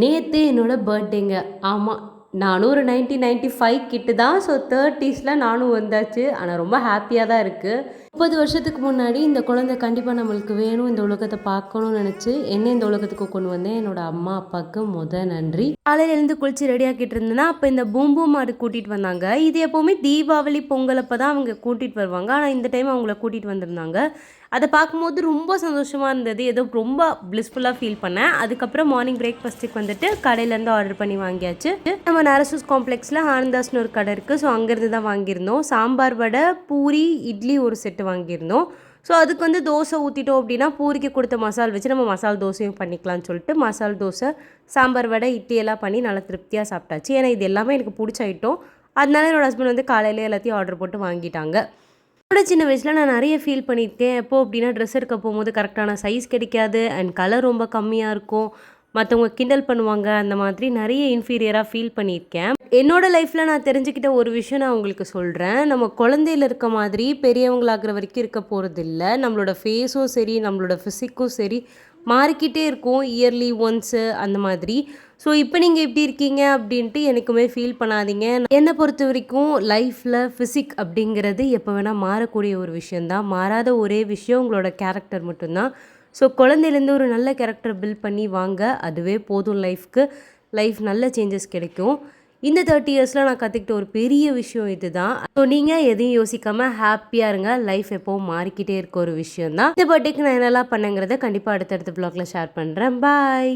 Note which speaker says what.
Speaker 1: நேத்து என்னோட பர்த்டேங்க. ஆமா. நானும் ஒரு 1995 கிட்ட தான். ஸோ 30ஸ்ல நானும் வந்தாச்சு. ஆனா ரொம்ப ஹேப்பியா தான் இருக்கு. 30 வருஷத்துக்கு முன்னாடி இந்த குழந்தை கண்டிப்பா நம்மளுக்கு வேணும், இந்த உலகத்த பார்க்கணும்னு நெனச்சு, என்ன இந்த உலகத்துக்கு கொண்டு வந்தேன் என்னோட அம்மா, அப்பாவுக்கு நன்றி. காலையில எழுந்து குளிச்சு ரெடி ஆக்கிட்டு இருந்தேன்னா, அப்ப இந்த பூம் பூம் மாடு கூட்டிட்டு வந்தாங்க. இது எப்பவுமே தீபாவளி, பொங்கல் அப்ப தான் அவங்க கூட்டிட்டு வருவாங்க. ஆனா இந்த டைம் அவங்கள கூட்டிட்டு வந்திருந்தாங்க. அத பார்க்கும்போது ரொம்ப சந்தோஷமா இருந்தது. ஏதோ ரொம்ப பிளிஸ்ஃபுல்லா ஃபீல் பண்ணேன். அதுக்கப்புறம் மார்னிங் பிரேக்ஃபாஸ்ட்டுக்கு வந்துட்டு கடையிலேருந்து ஆர்டர் பண்ணி வாங்கியாச்சு. நம்ம நரசூஸ் காம்ப்ளெக்ஸில் ஆனந்தாஸ்னு ஒரு கடை இருக்குது. ஸோ அங்கேருந்து தான் வாங்கியிருந்தோம். சாம்பார் வடை, பூரி, இட்லி ஒரு செட்டு வாங்கியிருந்தோம். ஸோ அதுக்கு வந்து தோசை ஊற்றிட்டோம் அப்படின்னா பூரிக்கு கொடுத்த மசால் வச்சு நம்ம மசால் தோசையும் பண்ணிக்கலாம்னு சொல்லிட்டு மசால் தோசை, சாம்பார் வடை, இட்லி எல்லாம் பண்ணி நல்லா திருப்தியாக சாப்பிட்டாச்சு. ஏன்னா இது எல்லாமே எனக்கு பிடிச்ச ஐட்டம். அதனால என்னோட ஹஸ்பண்ட் வந்து காலையிலே எல்லாத்தையும் ஆர்டர் போட்டு வாங்கிட்டாங்க. என்னோட சின்ன வயசில் நான் நிறைய ஃபீல் பண்ணியிருக்கேன். எப்போ அப்படின்னா ட்ரெஸ் எடுக்க போகும்போது கரெக்டான சைஸ் கிடைக்காது அண்ட் கலர் ரொம்ப கம்மியாக இருக்கும். மற்றவங்க கிண்டல் பண்ணுவாங்க. அந்த மாதிரி நிறைய இன்ஃபீரியராக ஃபீல் பண்ணியிருக்கேன். என்னோட லைஃப்பில் நான் தெரிஞ்சுக்கிட்ட ஒரு விஷயம் நான் உங்களுக்கு சொல்கிறேன். நம்ம குழந்தையில இருக்க மாதிரி பெரியவங்களாகிற வரைக்கும் இருக்க போகிறதில்ல. நம்மளோட ஃபேஸும் சரி, நம்மளோட ஃபிசிக்கும் சரி மாறிக்கிட்டே இருக்கும் இயர்லி ஒன்ஸு அந்த மாதிரி. ஸோ இப்போ நீங்கள் எப்படி இருக்கீங்க அப்படின்ட்டு எனக்குமே ஃபீல் பண்ணாதீங்க. என்னை பொறுத்த வரைக்கும் லைஃப்பில் ஃபிசிக் அப்படிங்கிறது எப்போ வேணால் மாறக்கூடிய ஒரு விஷயந்தான். மாறாத ஒரே விஷயம் உங்களோட கேரக்டர் மட்டும்தான். ஸோ குழந்தையிலேருந்து ஒரு நல்ல கேரக்டர் பில்ட் பண்ணி வாங்க. அதுவே போதும் லைஃப்க்கு. லைஃப் நல்ல சேஞ்சஸ் கிடைக்கும். இந்த 30 இயர்ஸில் நான் கற்றுக்கிட்ட ஒரு பெரிய விஷயம் இதுதான். ஸோ நீங்கள் எதையும் யோசிக்காமல் ஹாப்பியாக இருங்க. லைஃப் எப்போவும் மாறிக்கிட்டே இருக்க ஒரு விஷயம் தான். இந்த பர்த்டேக்கு நான் என்னெல்லாம் பண்ணேங்கிறத கண்டிப்பாக அடுத்தடுத்த ப்ளாகில் ஷேர் பண்ணுறேன். பாய்.